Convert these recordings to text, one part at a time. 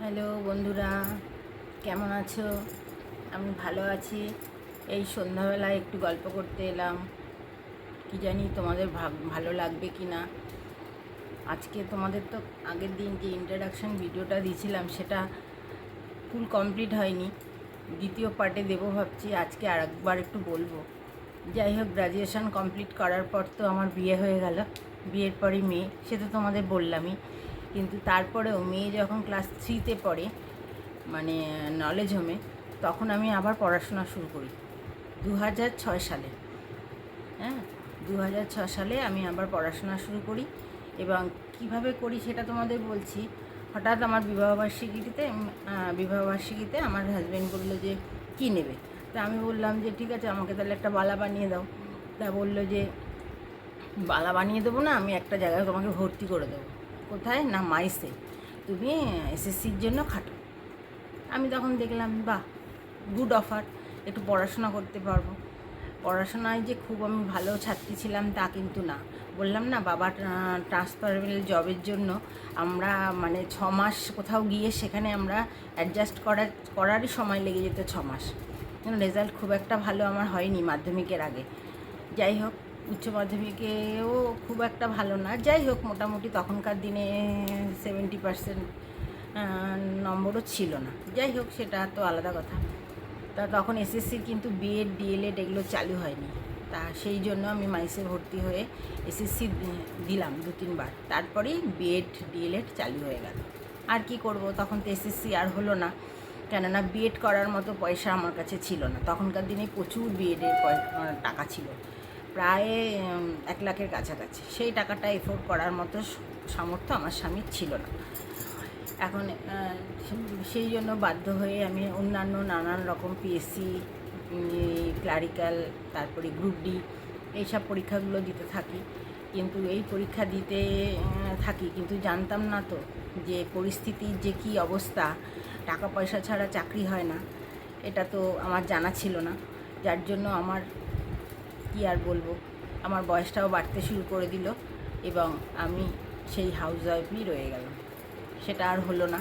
Hello বন্ধুরা, কেমন আছো? আমি ভালো আছি। এই সন্ধ্যাবেলায় একটু গল্প করতে এলাম। কি জানি তোমাদের ভালো লাগবে কি না। আজকে তোমাদের তো আগের দিন যে ইন্ট্রোডাকশন ভিডিওটা দিয়েছিলাম সেটা ফুল কমপ্লিট হয়নি। দ্বিতীয় পার্টে দেবো ভাবছি। আজকে আর একবার একটু বলবো। যাই হোক, গ্র্যাজুয়েশন কমপ্লিট করার পর তো আমার বিয়ে হয়ে গেল। বিয়ের পরই মেয়ে, সে তো তোমাদের বললামই। কিন্তু তারপরেও মেয়ে যখন ক্লাস 3-তে পড়ে, মানে নলেজ হোমে, তখন আমি আবার পড়াশোনা শুরু করি 2006 সালে। হ্যাঁ, 2006 সালে আমি আবার পড়াশোনা শুরু করি। এবং কিভাবে করি সেটা তোমাদের বলছি। হঠাৎ আমার বিবাহবার্ষিকীতে আমার হাজব্যান্ড বললো যে কী নেবে। তা আমি বললাম যে ঠিক আছে, আমাকে তাহলে একটা বালা বানিয়ে দাও। তা বললো যে বালা বানিয়ে দেবো না, আমি একটা জায়গায় তোমাকে ভর্তি করে দেবো। কোথায় না, মাইসে। তুমি এসএসসির জন্য খাটো। আমি তখন দেখলাম বাহ, গুড অফার, একটু পড়াশোনা করতে পারবো। পড়াশোনায় যে খুব আমি ভালো ছাত্রী ছিলাম তা কিন্তু না। বললাম না, বাবা ট্রান্সফারেবল জবের জন্য আমরা মানে 6 মাস কোথাও গিয়ে সেখানে আমরা অ্যাডজাস্ট করারই সময় লেগে যেত 6 মাস। রেজাল্ট খুব একটা ভালো আমার হয়নি মাধ্যমিকের আগে। যাই হোক, উচ্চ মাধ্যমিকেও খুব একটা ভালো না। যাই হোক, মোটামুটি তখনকার দিনে 70% নম্বরও ছিল না। যাই হোক, সেটা তো আলাদা কথা। তা তখন এসএসসির কিন্তু বিএড ডিএলএড এগুলো চালু হয়নি। তা সেই জন্য আমি মাইসে ভর্তি হয়ে এসএসসি দিলাম 2-3 বার। তারপরেই বিএড ডিএলএড চালু হয়ে গেল। আর কি করব, তখন তো এসএসসি আর হলো না। কেননা বিএড করার মতো পয়সা আমার কাছে ছিল না। তখনকার দিনে প্রচুর বিএডের টাকা ছিল, প্রায় 1 লাখের কাছাকাছি। সেই টাকাটা এফোর্ড করার মতো সামর্থ্য আমার স্বামীর ছিল না। এখন সেই জন্য বাধ্য হয়ে আমি অন্যান্য নানান রকম পিএসসি, ক্লারিক্যাল, তারপরে গ্রুপ ডি, এইসব পরীক্ষাগুলো দিতে থাকি। কিন্তু এই পরীক্ষা দিতে থাকি, কিন্তু জানতাম না তো যে পরিস্থিতির যে কী অবস্থা, টাকা পয়সা ছাড়া চাকরি হয় না। এটা তো আমার জানা ছিল না। যার জন্য আমার কী আর বলবো, আমার বয়সটাও বাড়তে শুরু করে দিল এবং আমি সেই হাউস ওয়াইফই রয়ে গেলাম। সেটা আর হলো না।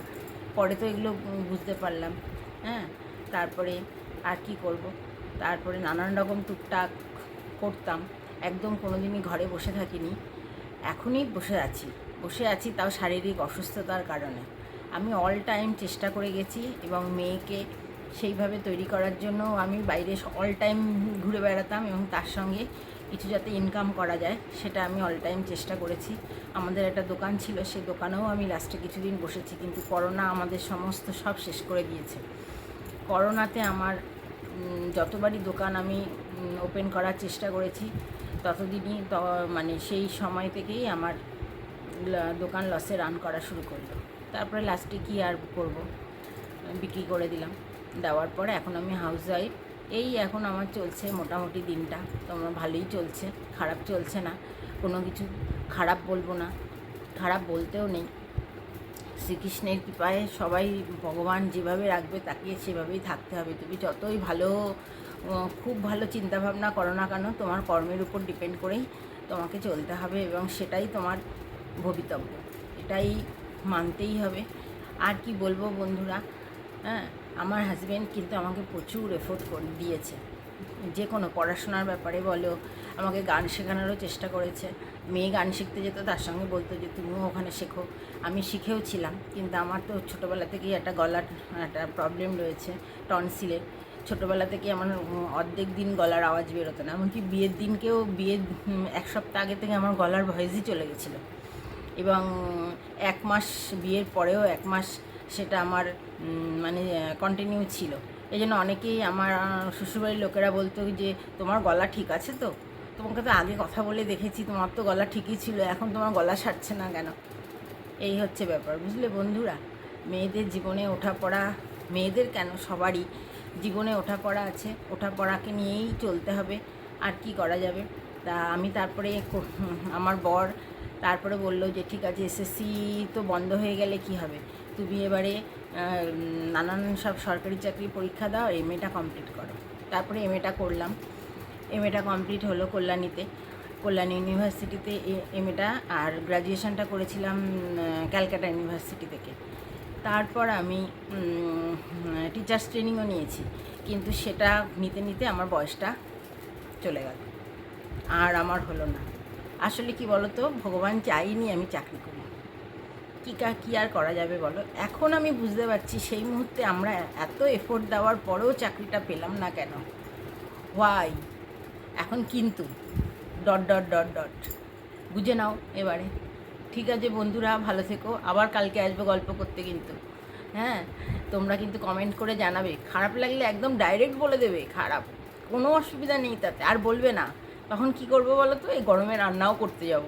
পরে তো এগুলো বুঝতে পারলাম। হ্যাঁ, তারপরে আর কি করব, তারপরে নানান রকম টুকটাক করতাম। একদম কোনো দিনই ঘরে বসে থাকিনি। এখনই বসে আছি, তাও শারীরিক অসুস্থতার কারণে। আমি অল টাইম চেষ্টা করে গেছি এবং মেয়েকে সেইভাবে তৈরি করার জন্য আমি বাইরে অল টাইম ঘুরে বেড়াতাম এবং তার সঙ্গে কিছু যাতে ইনকাম করা যায় সেটা আমি অল টাইম চেষ্টা করেছি। আমাদের একটা দোকান ছিল, সেই দোকানেও আমি লাস্টে কিছুদিন বসেছি, কিন্তু করোনা আমাদের সমস্ত সব শেষ করে দিয়েছে। করোনাতে আমার যতবারই দোকান আমি ওপেন করার চেষ্টা করেছি ততদিনই মানে সেই সময় থেকেই আমার দোকান লসে রান করা শুরু করলো। তারপরে লাস্টে কী আর করব, বিক্রি করে দিলাম। দেওয়ার পরে এখন আমি হাউস ওয়াইফ। এই এখন আমার চলছে মোটামুটি দিনটা। তোমার ভালোই চলছে, খারাপ চলছে না। কোনো কিছু খারাপ বলবো না, খারাপ বলতেও নেই। শ্রীকৃষ্ণের কৃপায় সবাই, ভগবান যেভাবে রাখবে তাকে সেভাবেই থাকতে হবে। তুমি যতই ভালো, খুব ভালো চিন্তাভাবনা করো না কেন, তোমার কর্মের উপর ডিপেন্ড করেই তোমাকে চলতে হবে এবং সেটাই তোমার ভবিতব্য। এটাই মানতেই হবে। আর কি বলবো বন্ধুরা, হ্যাঁ, আমার হাজব্যান্ড কিন্তু আমাকে প্রচুর এফোর্ট করে দিয়েছে। যে কোনো পড়াশোনার ব্যাপারে বলো, আমাকে গান শেখানোরও চেষ্টা করেছে। মেয়ে গান শিখতে যেত, তার সঙ্গে বলতো যে তুমিও ওখানে শেখো। আমি শিখেও ছিলাম, কিন্তু আমার তো ছোটোবেলা থেকেই একটা গলার একটা প্রবলেম রয়েছে, টনসিলের। ছোটোবেলা থেকেই আমার অর্ধেক দিন গলার আওয়াজ বেরোতো না। এমনকি বিয়ের দিনকেও, বিয়ের 1 সপ্তাহ আগে থেকে আমার গলার ভয়েসই চলে গেছিলো। এবং 1 মাস, বিয়ের পরেও 1 মাস সেটা আমার মানে কন্টিনিউ ছিল। এই জন্য অনেকেই আমার শ্বশুরবাড়ির লোকেরা বলতো যে তোমার গলা ঠিক আছে তো, তোমাকে তো আগে কথা বলে দেখেছি, তোমার তো গলা ঠিকই ছিল, এখন তোমার গলা ছাড়ছে না কেন। এই হচ্ছে ব্যাপার, বুঝলে বন্ধুরা। মেয়েদের জীবনে ওঠাপড়া, মেয়েদের কেন, সবারই জীবনে ওঠাপড়া আছে। ওঠাপড়াকে নিয়েই চলতে হবে, আর কি করা যাবে। তা আমি তারপরে আমার বর তারপরে বললো যে ঠিক আছে, এসএসসি তো বন্ধ হয়ে গেলে কি হবে, তুমি এবারে নানান সব সরকারি চাকরি পরীক্ষা দাও, এমএটা কমপ্লিট করো। তারপরে এমএটা করলাম। এমএটা কমপ্লিট হলো কল্যাণীতে, কল্যাণী ইউনিভার্সিটিতে এমএটা। আর গ্র্যাজুয়েশনটা করেছিলাম ক্যালকাটা ইউনিভার্সিটি থেকে। তারপর আমি টিচার্স ট্রেনিংও নিয়েছি, কিন্তু সেটা নিতে নিতে আমার বয়সটা চলে গেল, আর আমার হলো না। আসলে কি বলো তো, ভগবান চাইনি আমি চাকরি করি, কী আর করা যাবে বলো। এখন আমি বুঝতে পারছি সেই মুহূর্তে আমরা এত এফোর্ট দেওয়ার পরেও চাকরিটা পেলাম না কেন, ওয়াই। এখন কিন্তু ডট ডট ডট ডট বুঝে নাও এবারে। ঠিক আছে বন্ধুরা, ভালো থেকো, আবার কালকে আসবে গল্প করতে কিন্তু। হ্যাঁ, তোমরা কিন্তু কমেন্ট করে জানাবে, খারাপ লাগলে একদম ডাইরেক্ট বলে দেবে খারাপ, কোনো অসুবিধা নেই তাতে, আর বলবে না। তখন কি করবো বলো তো, এই গরমে রান্নাও করতে যাব,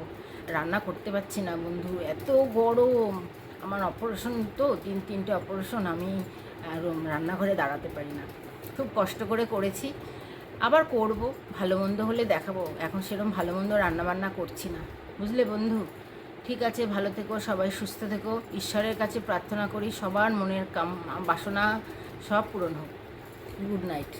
রান্না করতে পারছি না বন্ধু, এত গরম। আমার অপারেশন তো, তিনটে অপারেশন, আমি আর রান্নাঘরে দাঁড়াতে পারি না, খুব কষ্ট করে করেছি, আবার করব, ভালো মন্দ হলে দেখাবো, এখন সেরকম ভালো মন্দ রান্নাবান্না করছি না, বুঝলে বন্ধু। ঠিক আছে, ভালো থেকো, সবাই সুস্থ থেকো, ঈশ্বরের কাছে প্রার্থনা করি সবার মনের বাসনা সব পূরণ হোক। Good night.